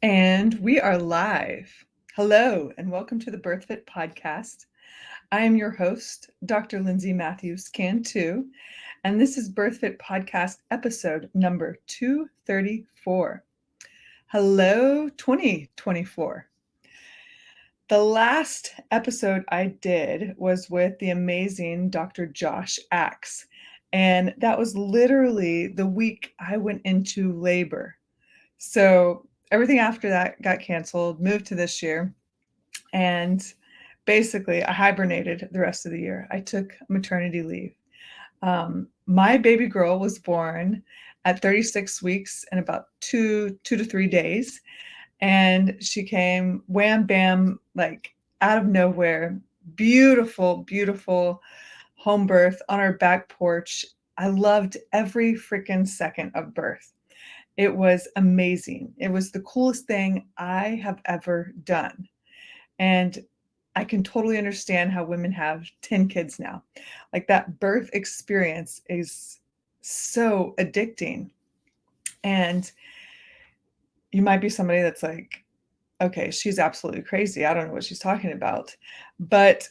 And we are live. Hello, and welcome to the BIRTHFIT podcast. I am your host, Dr. Lindsey Mathews, Cantu, and this is BIRTHFIT podcast episode number 234. Hello, 2024. The last episode I did was with the amazing Dr. Josh Axe, and that was literally the week I went into labor. So everything after that got canceled, moved to this year, and basically I hibernated the rest of the year. I took maternity leave. My baby girl was born at 36 weeks and about two to 3 days. And she came wham bam, like out of nowhere. Beautiful, beautiful home birth on our back porch. I loved every freaking second of birth. It was amazing. It was the coolest thing I have ever done. And I can totally understand how women have 10 kids now. Like that birth experience is so addicting. And you might be somebody that's like, okay, she's absolutely crazy. I don't know what she's talking about. But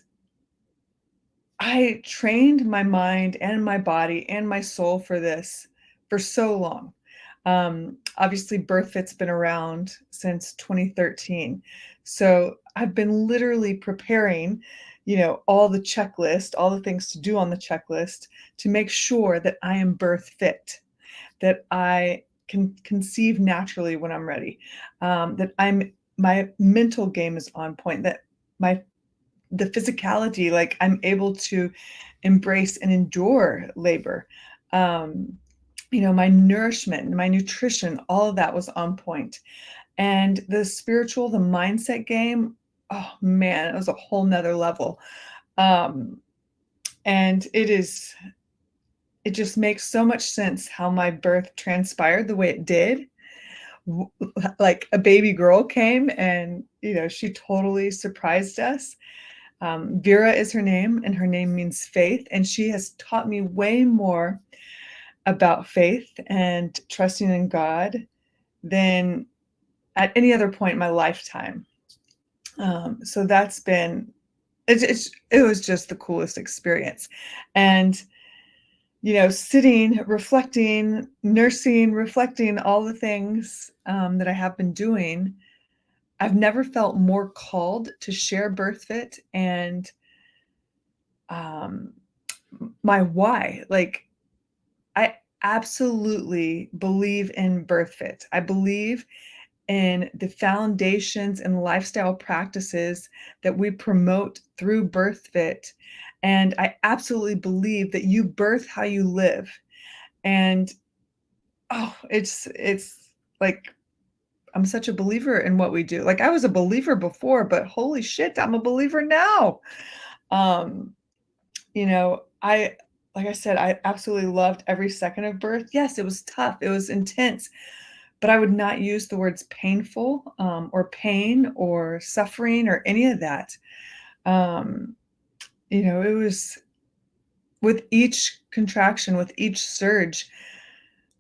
I trained my mind and my body and my soul for this for so long. Obviously, BIRTHFIT's been around since 2013. So I've been literally preparing, all the checklist, all the things to do on the checklist to make sure that I am birth fit, that I can conceive naturally when I'm ready, that my mental game is on point, that the physicality, like I'm able to embrace and endure labor. My nourishment, my nutrition, all of that was on point. And the spiritual, the mindset game, oh man, it was a whole nother level. And it just makes so much sense how my birth transpired the way it did. Like a baby girl came and, she totally surprised us. Vera is her name, and her name means faith. And she has taught me way more about faith and trusting in God than at any other point in my lifetime. So that's been, it was just the coolest experience. And, sitting, reflecting, nursing, reflecting all the things that I have been doing, I've never felt more called to share BIRTHFIT and my why. Like, I absolutely believe in BIRTHFIT. I believe in the foundations and lifestyle practices that we promote through BIRTHFIT. And I absolutely believe that you birth how you live. And it's like I'm such a believer in what we do. Like I was a believer before, but holy shit, I'm a believer now. Um, like I said, I absolutely loved every second of birth. Yes, it was tough. It was intense, but I would not use the words painful, or pain or suffering or any of that. It was with each contraction, with each surge,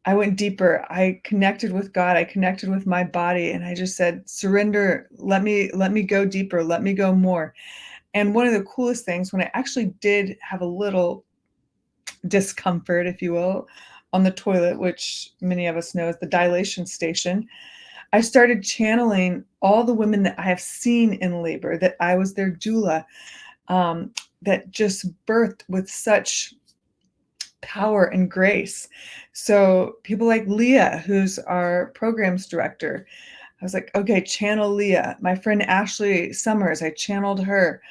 I went deeper. I connected with God. I connected with my body, and I just said, surrender. Let me go deeper. Let me go more. And one of the coolest things, when I actually did have a little discomfort, if you will, on the toilet, which many of us know is the dilation station, I started channeling all the women that I have seen in labor, that I was their doula, that just birthed with such power and grace. So people like Leah, who's our programs director, I was like, okay, channel Leah. My friend Ashley Summers, I channeled her.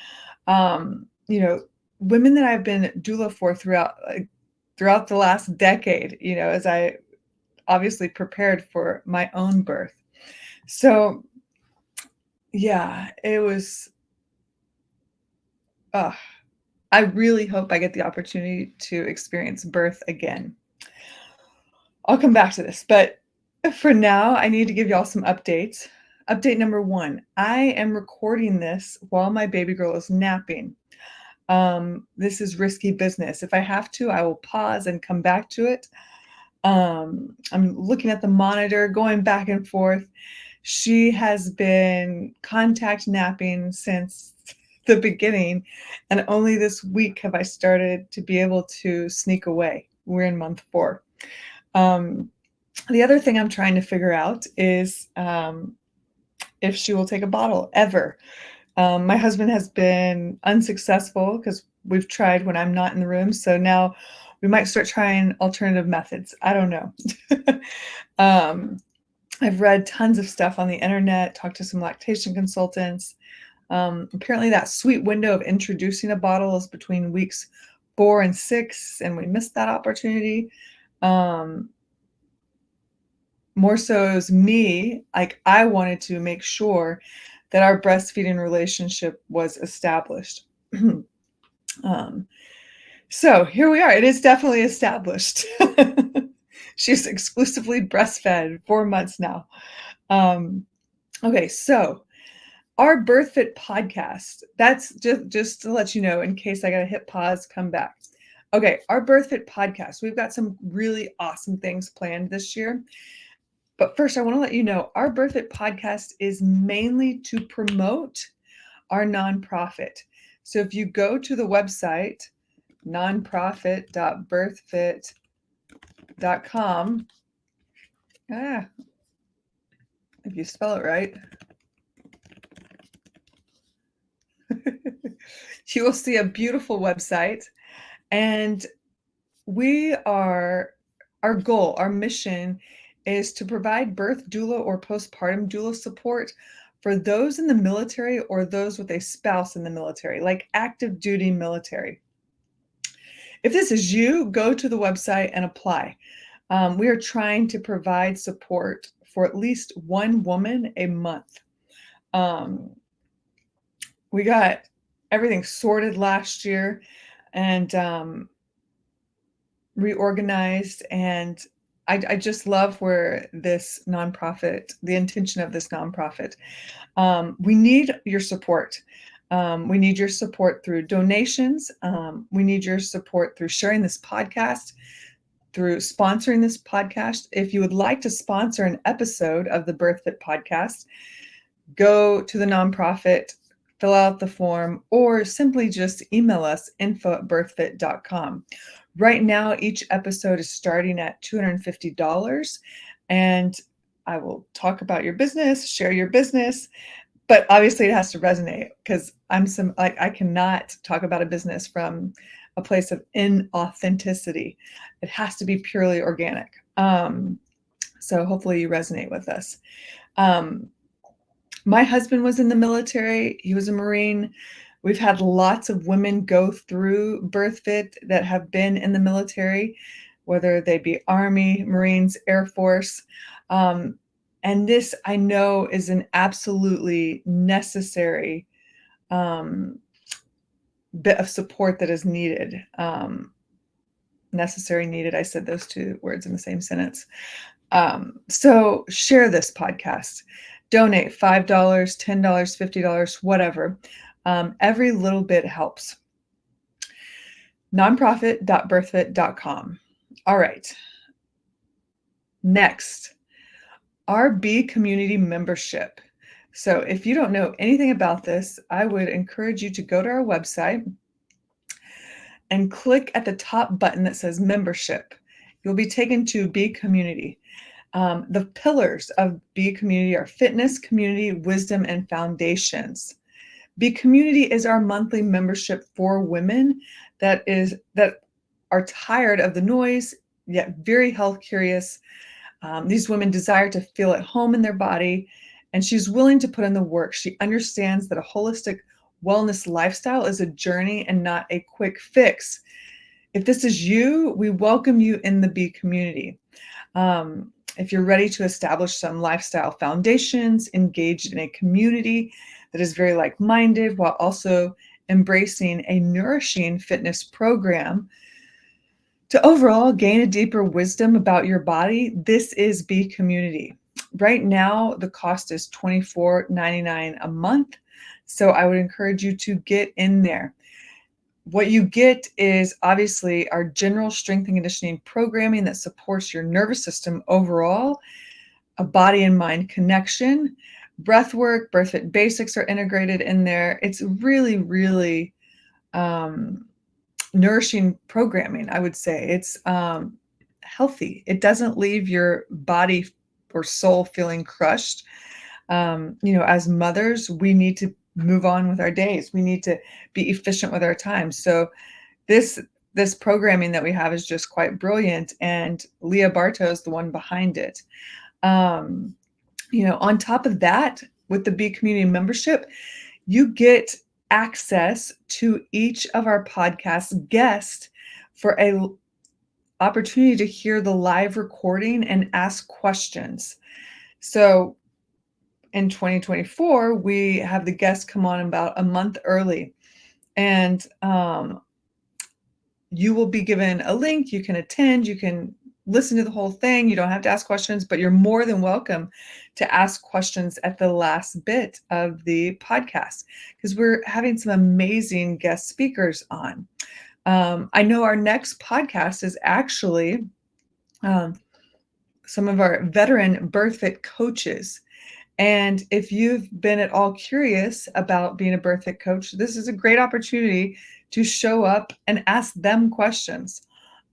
Women that I've been doula for throughout the last decade, as I obviously prepared for my own birth. So yeah, it was, I really hope I get the opportunity to experience birth again. I'll come back to this, but for now, I need to give y'all some updates. Update number 1, I am recording this while my baby girl is napping. This is risky business. If I have to, I will pause and come back to it. I'm looking at the monitor, going back and forth. She has been contact napping since the beginning, and only this week have I started to be able to sneak away. We're in month 4. The other thing I'm trying to figure out is if she will take a bottle ever. My husband has been unsuccessful because we've tried when I'm not in the room. So now we might start trying alternative methods. I don't know. I've read tons of stuff on the internet, talked to some lactation consultants. Apparently that sweet window of introducing a bottle is between weeks 4 and 6, and we missed that opportunity. More so as me, like I wanted to make sure that our breastfeeding relationship was established. So here we are. It is definitely established. She's exclusively breastfed 4 months now. Okay, so our BirthFit podcast, that's just to let you know in case I got to hit pause, come back. Okay, our BirthFit podcast, we've got some really awesome things planned this year. But first, I want to let you know our BirthFit podcast is mainly to promote our nonprofit. So if you go to the website, nonprofit.birthfit.com, if you spell it right, you will see a beautiful website. And our goal, our mission is to provide birth doula or postpartum doula support for those in the military or those with a spouse in the military, like active duty military. If this is you, go to the website and apply. We are trying to provide support for at least one woman a month. We got everything sorted last year and reorganized, and I just love where this nonprofit, the intention of this nonprofit. We need your support. We need your support through donations. We need your support through sharing this podcast, through sponsoring this podcast. If you would like to sponsor an episode of the BirthFit podcast, go to the nonprofit, fill out the form, or simply just email us info@birthfit.com. Right now, each episode is starting at $250, and I will talk about your business, share your business, but obviously it has to resonate because I cannot talk about a business from a place of inauthenticity. It has to be purely organic. So hopefully you resonate with us. My husband was in the military. He was a Marine. We've had lots of women go through BirthFit that have been in the military, whether they be Army, Marines, Air Force. And this, I know, is an absolutely necessary bit of support that is needed. Necessary, needed. I said those two words in the same sentence. So share this podcast. Donate $5, $10, $50, whatever. Every little bit helps. Nonprofit.birthfit.com. All right. Next, our B Community membership. So if you don't know anything about this, I would encourage you to go to our website and click at the top button that says membership. You'll be taken to B Community. The pillars of B Community are fitness, community, wisdom, and foundations. B Community is our monthly membership for women that are tired of the noise, yet very health curious. These women desire to feel at home in their body, and she's willing to put in the work. She understands that a holistic wellness lifestyle is a journey and not a quick fix. If this is you, we welcome you in the B Community. If you're ready to establish some lifestyle foundations, engaged in a community that is very like-minded while also embracing a nourishing fitness program to overall gain a deeper wisdom about your body, this is B Community. Right now, the cost is $24.99 a month. So I would encourage you to get in there. What you get is obviously our general strength and conditioning programming that supports your nervous system overall. a body and mind connection. Breath work, BIRTHFIT basics are integrated in there. It's really, really nourishing programming, I would say. It's healthy. It doesn't leave your body or soul feeling crushed. As mothers, we need to move on with our days. We need to be efficient with our time. So this programming that we have is just quite brilliant, and Leah Bartow is the one behind it. On top of that, with the B Community membership, you get access to each of our podcast guests for a opportunity to hear the live recording and ask questions. So in 2024, we have the guests come on about a month early, and you will be given a link. You can attend, you can listen to the whole thing. You don't have to ask questions, but you're more than welcome to ask questions at the last bit of the podcast, because we're having some amazing guest speakers on. I know our next podcast is actually some of our veteran BIRTHFIT coaches. And if you've been at all curious about being a BIRTHFIT coach, this is a great opportunity to show up and ask them questions.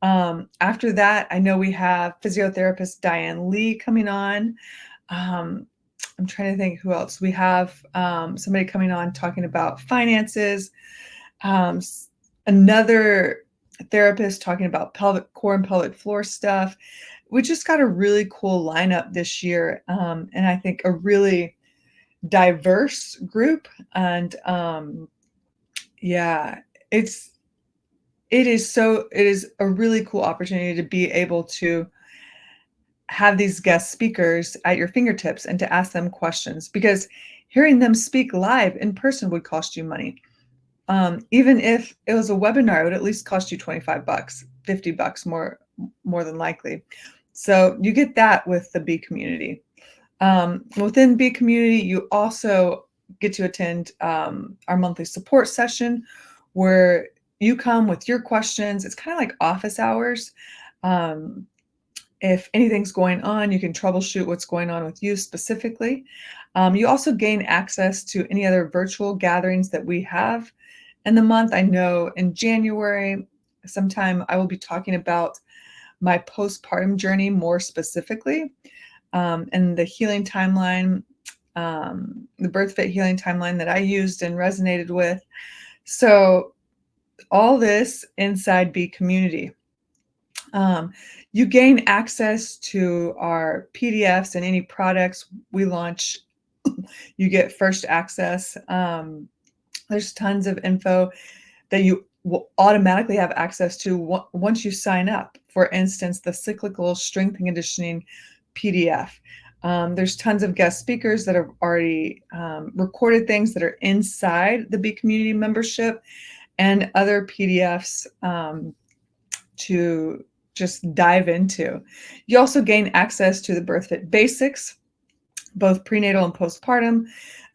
After that, I know we have physiotherapist Diane Lee coming on. I'm trying to think who else. We have somebody coming on talking about finances. Another therapist talking about pelvic core and pelvic floor stuff. We just got a really cool lineup this year, and I think a really diverse group. And it is a really cool opportunity to be able to have these guest speakers at your fingertips and to ask them questions, because hearing them speak live in person would cost you money. Even if it was a webinar, it would at least cost you $25, $50 more than likely. So you get that with the B Community. Within B Community, you also get to attend our monthly support session, where you come with your questions. It's kind of like office hours. If anything's going on, you can troubleshoot what's going on with you specifically. You also gain access to any other virtual gatherings that we have in the month. I know in January, sometime I will be talking about my postpartum journey more specifically, and the healing timeline, the BIRTHFIT healing timeline that I used and resonated with. So all this inside B Community. You gain access to our PDFs and any products we launch. You get first access. There's tons of info that you will automatically have access to once you sign up. For instance, the cyclical strength and conditioning PDF. There's tons of guest speakers that have already recorded things that are inside the B Community membership, and other PDFs to just dive into. You also gain access to the BIRTHFIT basics, both prenatal and postpartum,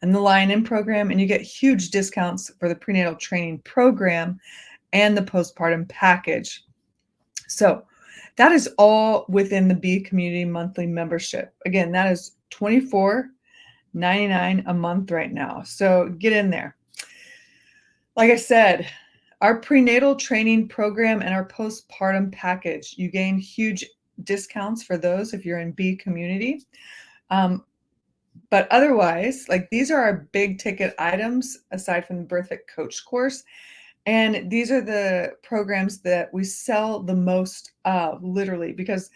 and the Lion-In program, and you get huge discounts for the prenatal training program and the postpartum package. So that is all within the B Community monthly membership. Again, that is $24.99 a month right now. So get in there. Like I said, our prenatal training program and our postpartum package, you gain huge discounts for those if you're in B Community. But otherwise, like, these are our big ticket items aside from the BIRTHFIT Coach Course. And these are the programs that we sell the most of, literally, because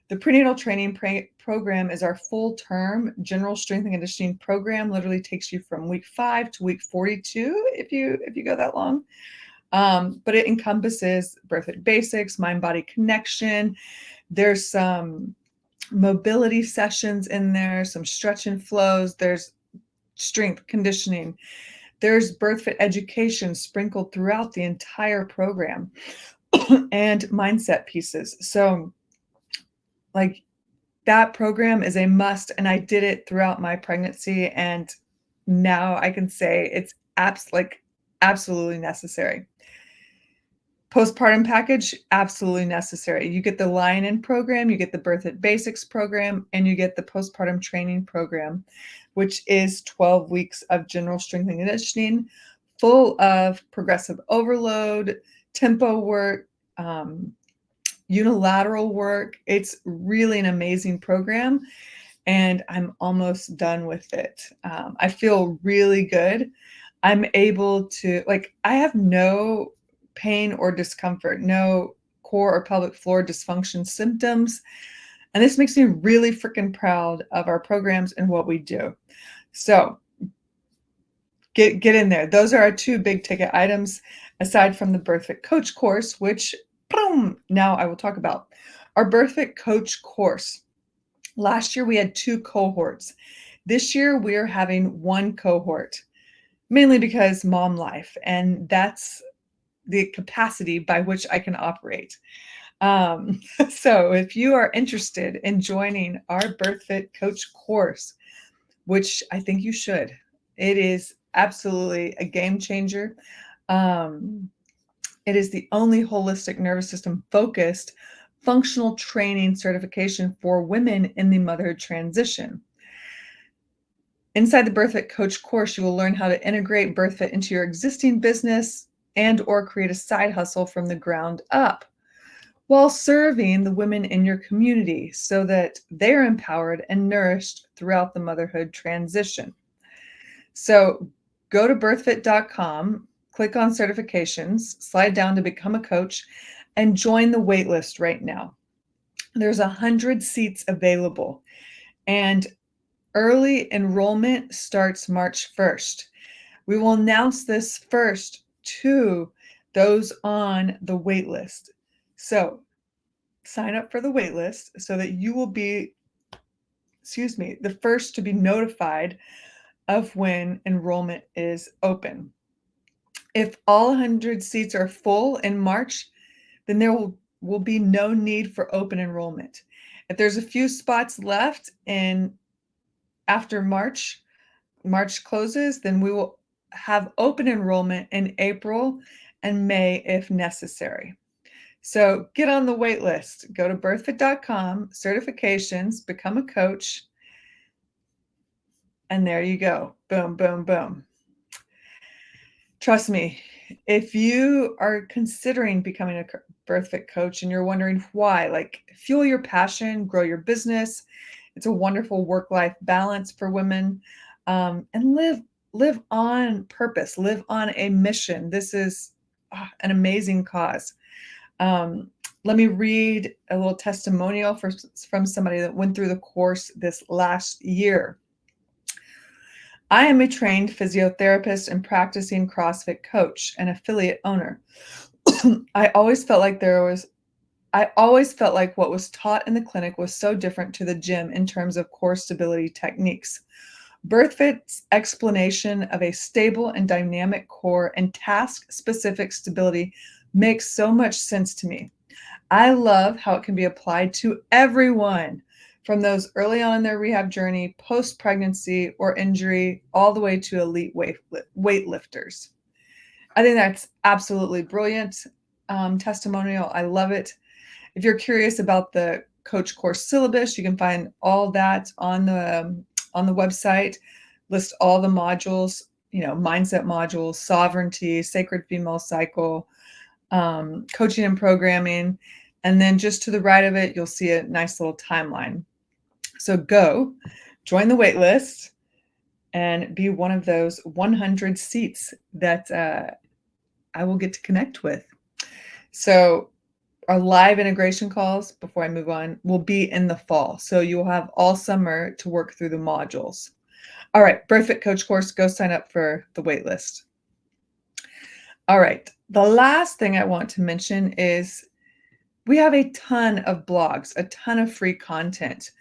the prenatal training program is our full-term general strength and conditioning program. Literally takes you from week 5 to week 42 if you go that long. But it encompasses BIRTHFIT basics, mind-body connection. There's some mobility sessions in there, some stretch and flows. There's strength conditioning. There's BIRTHFIT education sprinkled throughout the entire program, and mindset pieces. So, like, that program is a must, and I did it throughout my pregnancy, and now I can say it's absolutely necessary. Postpartum package, absolutely necessary. You get the Lion-In program, you get the BIRTHFIT Basics program, and you get the postpartum training program, which is 12 weeks of general strength and conditioning, full of progressive overload, tempo work, unilateral work. It's really an amazing program, and I'm almost done with it. I feel really good. I'm able to, I have no pain or discomfort, no core or pelvic floor dysfunction symptoms. And this makes me really freaking proud of our programs and what we do. So get in there. Those are our two big ticket items, aside from the BIRTHFIT Coach Course, which now I will talk about. Our BIRTHFIT Coach Course. Last year we had 2 cohorts. This year we're having 1 cohort, mainly because mom life, and that's the capacity by which I can operate. So if you are interested in joining our BIRTHFIT Coach Course, which I think you should, it is absolutely a game changer. It is the only holistic nervous system focused functional training certification for women in the motherhood transition. Inside the BIRTHFIT Coach Course, you will learn how to integrate BIRTHFIT into your existing business and/or create a side hustle from the ground up, while serving the women in your community so that they're empowered and nourished throughout the motherhood transition. So go to birthfit.com, click on certifications, slide down to become a coach, and join the waitlist right now. There's 100 seats available, and early enrollment starts March 1st. We will announce this first to those on the waitlist. So sign up for the waitlist so that you will be, the first to be notified of when enrollment is open. If all 100 seats are full in March, then there will be no need for open enrollment. If there's a few spots left after March closes, then we will have open enrollment in April and May if necessary. So get on the wait list. Go to birthfit.com, certifications, become a coach, and there you go. Boom, boom, boom. Trust me, if you are considering becoming a BIRTHFIT coach and you're wondering why, fuel your passion, grow your business. It's a wonderful work-life balance for women, and live on purpose, live on a mission. This is an amazing cause. Let me read a little testimonial from somebody that went through the course this last year. I am a trained physiotherapist and practicing CrossFit coach and affiliate owner. I always felt like what was taught in the clinic was so different to the gym in terms of core stability techniques. BIRTHFIT's explanation of a stable and dynamic core and task-specific stability makes so much sense to me. I love how it can be applied to everyone, from those early on in their rehab journey, post-pregnancy or injury, all the way to elite weightlifters. I think that's absolutely brilliant testimonial. I love it. If you're curious about the Coach Course syllabus, you can find all that on the website. List all the modules, mindset modules, sovereignty, sacred female cycle, coaching and programming. And then just to the right of it, you'll see a nice little timeline. So go join the wait list and be one of those 100 seats that I will get to connect with. So our live integration calls, before I move on, will be in the fall. So you'll have all summer to work through the modules. All right, BIRTHFIT Coach Course, go sign up for the wait list. All right, the last thing I want to mention is we have a ton of blogs, a ton of free content.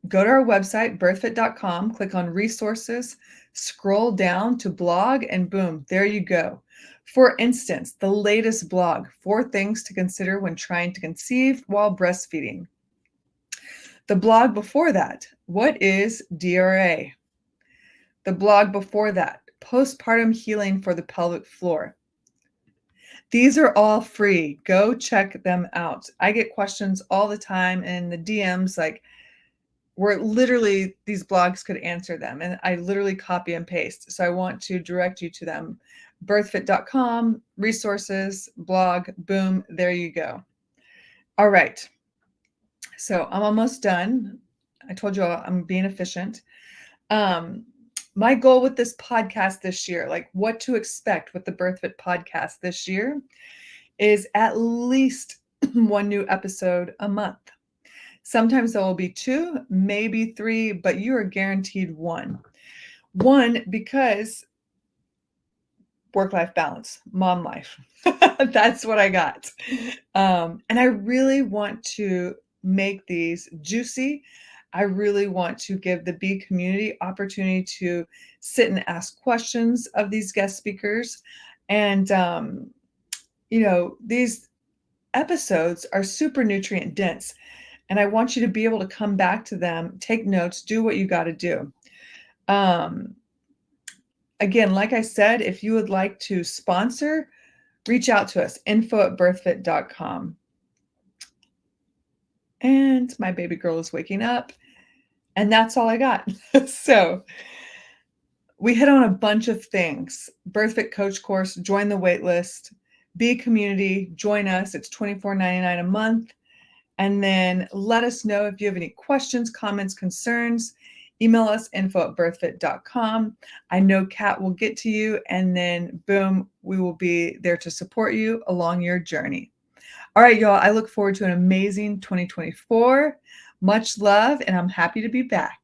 Go to our website, birthfit.com, click on resources, scroll down to blog, and boom, there you go. For instance, the latest blog, 4 things to consider when trying to conceive while breastfeeding. The blog before that, what is DRA? The blog before that, postpartum healing for the pelvic floor. These are all free. Go check them out. I get questions all the time in the DMs, like where literally these blogs could answer them. And I literally copy and paste. So I want to direct you to them. BIRTHFIT.com, resources, blog, boom, there you go. All right. So I'm almost done. I told you I'm being efficient. My goal with this podcast this year, like what to expect with the BIRTHFIT podcast this year, is at least one new episode a month. Sometimes there will be 2, maybe 3, but you are guaranteed one. One, because work-life balance, mom life. That's what I got. And I really want to make these juicy. I really want to give the B community opportunity to sit and ask questions of these guest speakers. And, these episodes are super nutrient dense. And I want you to be able to come back to them, take notes, do what you got to do. Again, like I said, if you would like to sponsor, reach out to us, info@birthfit.com. And my baby girl is waking up. And that's all I got. So we hit on a bunch of things. BIRTHFIT Coach Course, join the waitlist. B Community, join us. It's $24.99 a month. And then let us know if you have any questions, comments, concerns. Email us, info@birthfit.com. I know Kat will get to you, and then boom, we will be there to support you along your journey. All right, y'all, I look forward to an amazing 2024. Much love, and I'm happy to be back.